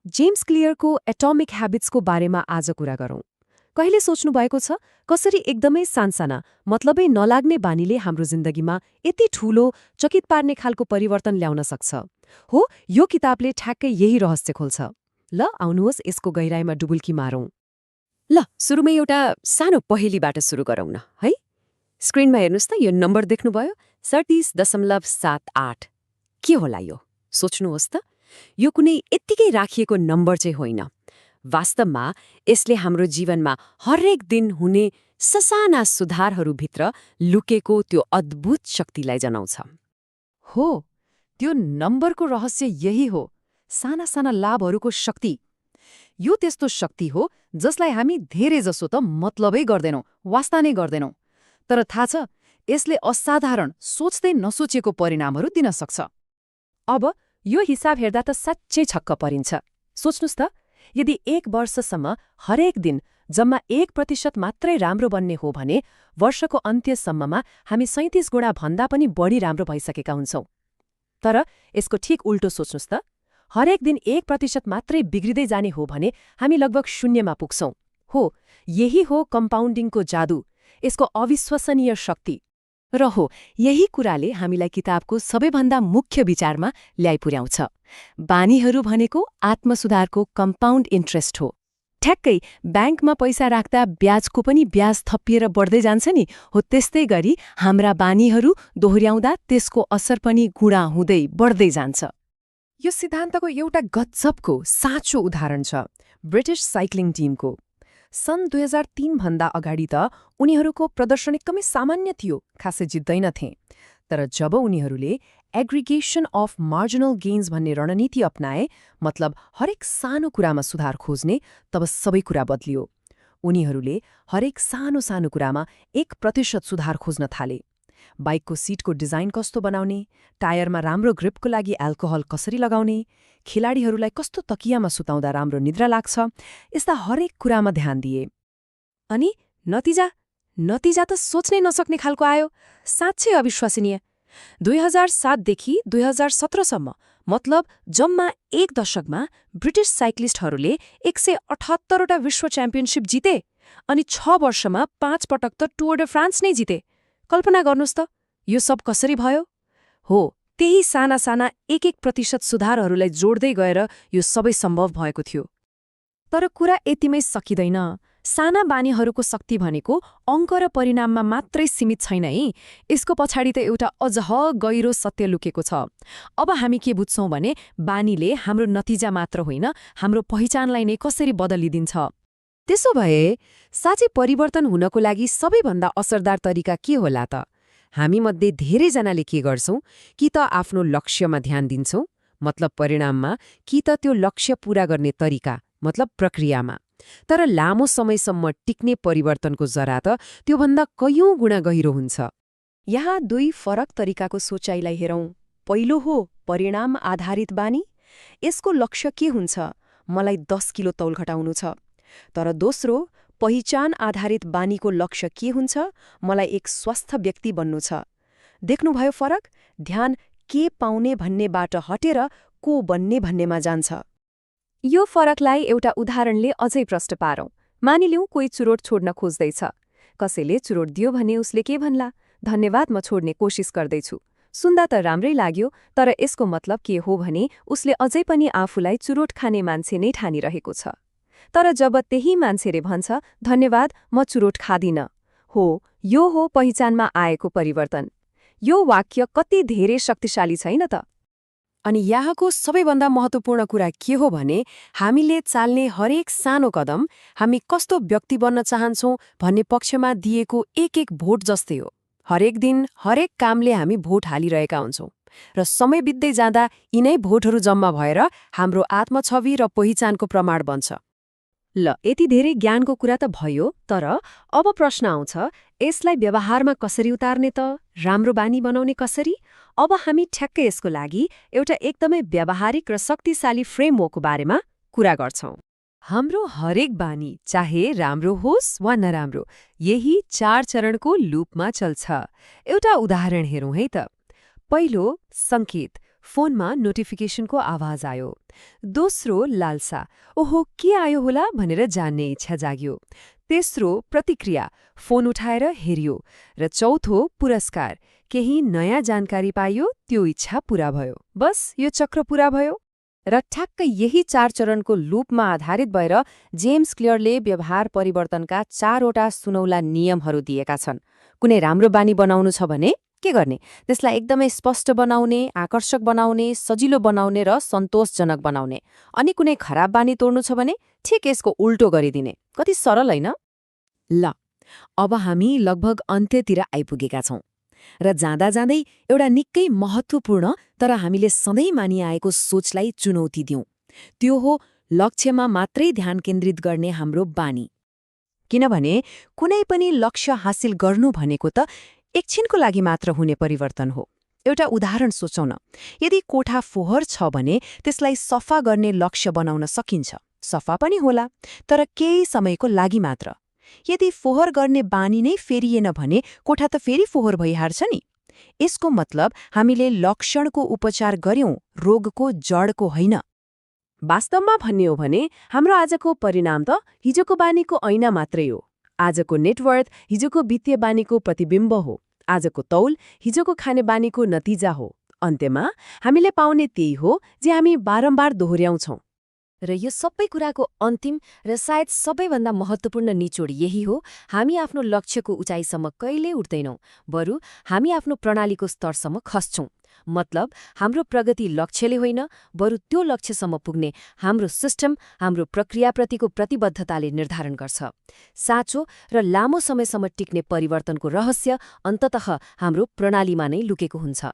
James क्लियरको atomic ह्याबिट्सको बारेमा आज कुरा गरौँ। कहिले सोच्नु भएको छ कसरी एकदमै सानसाना मतलबै नलाग्ने बानीले हाम्रो जिन्दगीमा यति ठूलो चकित पार्ने खालको परिवर्तन ल्याउन सक्छ? हो, यो किताबले ठ्याक्कै यही रहस्य खोल्छ। ल आउनुहोस् यसको गहिराईमा डुबुल्की मारौँ। ल सुरुमै एउटा सानो पहेलीबाट सुरु गरौँ न है। स्क्रिनमा हेर्नुहोस् त, यो नम्बर देख्नुभयो 37.78। के होला यो? सोच्नुहोस् त। यो कुनै यत्तिकै राखिएको नम्बर चाहिँ होइन। वास्तवमा यसले हाम्रो जीवनमा हरेक दिन हुने ससाना सुधारहरूभित्र लुकेको त्यो अद्भुत शक्तिलाई जनाउँछ। हो, त्यो नम्बरको रहस्य यही हो, साना साना लाभहरूको शक्ति। यो त्यस्तो शक्ति हो जसलाई हामी धेरै जसो त मतलबै गर्दैनौँ, वास्ता नै गर्दैनौँ। तर थाहा छ, यसले असाधारण, सोच्दै नसोचेको परिणामहरू दिन सक्छ। अब यो हिसाब हेर्दा त साँच्चै छक्क परिन्छ। सोच्नुस् त, यदि 1 वर्षसम्म हरेक दिन जम्मा 1% मात्रै राम्रो बन्ने हो भने वर्षको अन्त्यसम्ममा हामी 37 गुणा भन्दा पनि बढी राम्रो भइसकेका हुन्छौँ। तर यसको ठिक उल्टो सोच्नुस् त, हरेक दिन 1% मात्रै बिग्रिँदै जाने हो भने हामी लगभग शून्यमा पुग्छौँ। हो, यही हो कम्पाउन्डिङको जादु, यसको अविश्वसनीय शक्ति। र हो, यही कुराले हामीलाई किताबको सबैभन्दा मुख्य विचारमा ल्याइपुर्याउँछ। बानीहरू भनेको आत्मसुधारको कम्पाउन्ड इन्ट्रेस्ट हो। ठ्याक्कै ब्याङ्कमा पैसा राख्दा ब्याजको पनि ब्याज थपिएर बढ्दै जान्छ नि, हो त्यस्तै गरी हाम्रा बानीहरू दोहोर्याउँदा त्यसको असर पनि गुणा हुँदै बढ्दै जान्छ। यो सिद्धान्तको एउटा गजबको साँचो उदाहरण छ ब्रिटिस साइक्लिङ टिमको। सन् 2003 भन्दा अगाडि त उनीहरूको प्रदर्शन एकदमै सामान्य थियो, खासै जित्दैनथे। तर जब उनीहरूले एग्रिगेसन अफ मार्जिनल गेन्स भन्ने रणनीति अपनाए, मतलब हरेक सानो कुरामा सुधार खोज्ने, तब सबै कुरा बदलियो। उनीहरूले हरेक सानो सानो कुरामा 1% सुधार खोज्न थाले। बाइकको सिटको डिजाइन कस्तो बनाउने, टायरमा राम्रो ग्रिपको लागि एल्कोहल कसरी लगाउने, खेलाडीहरूलाई कस्तो तकियामा सुताउँदा राम्रो निद्रा लाग्छ, यस्ता हरेक कुरामा ध्यान दिए। अनि नतिजा त सोच्नै नसक्ने खालको आयो। साँच्चै अविश्वसनीय। 2007 देखि 2017 सम्म, मतलब जम्मा 1 दशकमा ब्रिटिस साइक्लिस्टहरूले 178वटा विश्व च्याम्पियनसिप जिते। अनि 6 वर्षमा 5 पटक त टुर डे फ्रान्स नै जिते। कल्पना गर्नुहोस् त, यो सब कसरी भयो? हो, त्यही साना साना 1% सुधारहरूलाई जोड्दै गएर यो सबै सम्भव भएको थियो। तर कुरा यतिमै सकिँदैन। साना बानीहरूको शक्ति भनेको अङ्क र परिणाममा मात्रै सीमित छैन है। यसको पछाडि त एउटा अझ गहिरो सत्य लुकेको छ। अब हामी के बुझ्छौँ भने बानीले हाम्रो नतिजा मात्र होइन, हाम्रो पहिचानलाई नै कसरी बदलिदिन्छ। त्यसो भए साँच्चै परिवर्तन हुनको लागि सबैभन्दा असरदार तरिका के होला त? हामीमध्ये धेरैजनाले के गर्छौँ? कि त आफ्नो लक्ष्यमा ध्यान दिन्छौँ, मतलब परिणाममा, कि त त्यो लक्ष्य पूरा गर्ने तरिका, मतलब प्रक्रियामा। तर लामो समयसम्म टिक्ने परिवर्तनको जरा त त्योभन्दा कयौं गुणा गहिरो हुन्छ। यहाँ 2 फरक तरिकाको सोचाइलाई हेरौँ। पहिलो हो परिणाम आधारित बानी। यसको लक्ष्य के हुन्छ? मलाई 10 किलो तौल घटाउनु छ। तर दोस्रो पहिचान आधारित बानीको लक्ष्य के हुन्छ? मलाई एक स्वस्थ व्यक्ति बन्नु छ। देख्नुभयो फरक? ध्यान के पाउने भन्नेबाट हटेर को बन्ने भन्नेमा जान्छ। यो फरकलाई एउटा उदाहरणले अझै प्रष्ट पारौँ। मानिलिउँ कोही चुरोट छोड्न खोज्दैछ। कसैले चुरोट दियो भने उसले के भन्ला? धन्यवाद, म छोड्ने कोसिस गर्दैछु। सुन्दा त राम्रै लाग्यो, तर यसको मतलब के हो भने उसले अझै पनि आफूलाई चुरोट खाने मान्छे नै ठानिरहेको छ। तर जब त्यही मान्छेले भन्छ, धन्यवाद, म चुरोट खादिन, हो, यो हो पहिचानमा आएको परिवर्तन। यो वाक्य कति धेरै शक्तिशाली छैन त? अनि यहाँको सबैभन्दा महत्त्वपूर्ण कुरा के हो भने हामीले चाल्ने हरेक सानो कदम हामी कस्तो व्यक्ति बन्न चाहन्छौँ भन्ने पक्षमा दिएको एक भोट जस्तै हो। हरेक दिन हरेक कामले हामी भोट हालिरहेका हुन्छौँ र समय बित्दै जाँदा यिनै भोटहरू जम्मा भएर हाम्रो आत्मछवि र पहिचानको प्रमाण बन्छ। ल, यति धेरै ज्ञानको कुरा त भयो, तर अब प्रश्न आउँछ, यसलाई व्यवहारमा कसरी उतार्ने त? राम्रो बानी बनाउने कसरी? अब हामी ठ्याक्कै यसको लागि एउटा एकदमै व्यावहारिक र शक्तिशाली फ्रेमवर्कको बारेमा कुरा गर्छौँ। हाम्रो हरेक बानी, चाहे राम्रो होस् वा नराम्रो, यही 4 चरणको लूपमा चल्छ। एउटा उदाहरण हेरौँ है त। पहिलो, संकेत, फोनमा नोटिफिकेसनको आवाज आयो। दोस्रो लालसा, ओहो के आयो होला भनेर जान्ने इच्छा जाग्यो। तेस्रो प्रतिक्रिया, फोन उठाएर हेरियो। र चौथो पुरस्कार, केही नयाँ जानकारी पाइयो, त्यो इच्छा पूरा भयो। बस यो चक्र पूरा भयो। र ठ्याक्क यही 4 चरणको लूपमा आधारित भएर जेम्स क्लियरले व्यवहार परिवर्तनका 4वटा सुनौला नियमहरू दिएका छन्। कुनै राम्रो बानी बनाउनु छ भने के गर्ने? त्यसलाई एकदमै स्पष्ट बनाउने, आकर्षक बनाउने, सजिलो बनाउने र सन्तोषजनक बनाउने। अनि कुनै खराब बानी तोड्नु छ भने ठिक यसको उल्टो गरिदिने। कति सरल होइन? ल, अब हामी लगभग अन्त्यतिर आइपुगेका छौं। र जाँदा जाँदै एउटा निकै महत्त्वपूर्ण तर हामीले सधैँ मानिआएको सोचलाई चुनौती दिउँ। त्यो हो लक्ष्यमा मात्रै ध्यान केन्द्रित गर्ने हाम्रो बानी। किनभने कुनै पनि लक्ष्य हासिल गर्नु भनेको त एकछिनको लागि मात्र हुने परिवर्तन हो। एउटा उदाहरण सोचौँ न। यदि कोठा फोहोर छ भने त्यसलाई सफा गर्ने लक्ष्य बनाउन सकिन्छ। सफा पनि होला, तर केही समयको लागि मात्र। यदि फोहोर गर्ने बानी नै फेरिएन भने कोठा त फेरि फोहोर भइहाल्छ नि। यसको मतलब हामीले लक्षणको उपचार गर्यौं, रोगको जडको होइन। वास्तवमा भन्ने हो भने हाम्रो आजको परिणाम त हिजोको बानीको ऐना मात्रै हो। आजको नेटवर्थ हिजोको वित्तीय बानीको प्रतिबिम्ब हो। आजको तौल हिजोको खाने बानीको नतिजा हो। अन्त्यमा हामीले पाउने त्यही हो जे हामी बारम्बार दोहोर्याउँछौं। र यो सबै कुराको अन्तिम र सायद सबैभन्दा महत्त्वपूर्ण निचोड यही हो, हामी आफ्नो लक्ष्यको उचाइसम्म कहिल्यै उठ्दैनौं, बरु हामी आफ्नो प्रणालीको स्तरसम्म खस्छौं। मतलब हाम्रो प्रगति लक्ष्यले होइन, बरु त्यो लक्ष्यसम्म पुग्ने हाम्रो सिस्टम, हाम्रो प्रक्रियाप्रतिको प्रतिबद्धताले निर्धारण गर्छ। साँचो र लामो समयसम्म टिक्ने परिवर्तनको रहस्य अन्ततः हाम्रो प्रणालीमा नै लुकेको हुन्छ।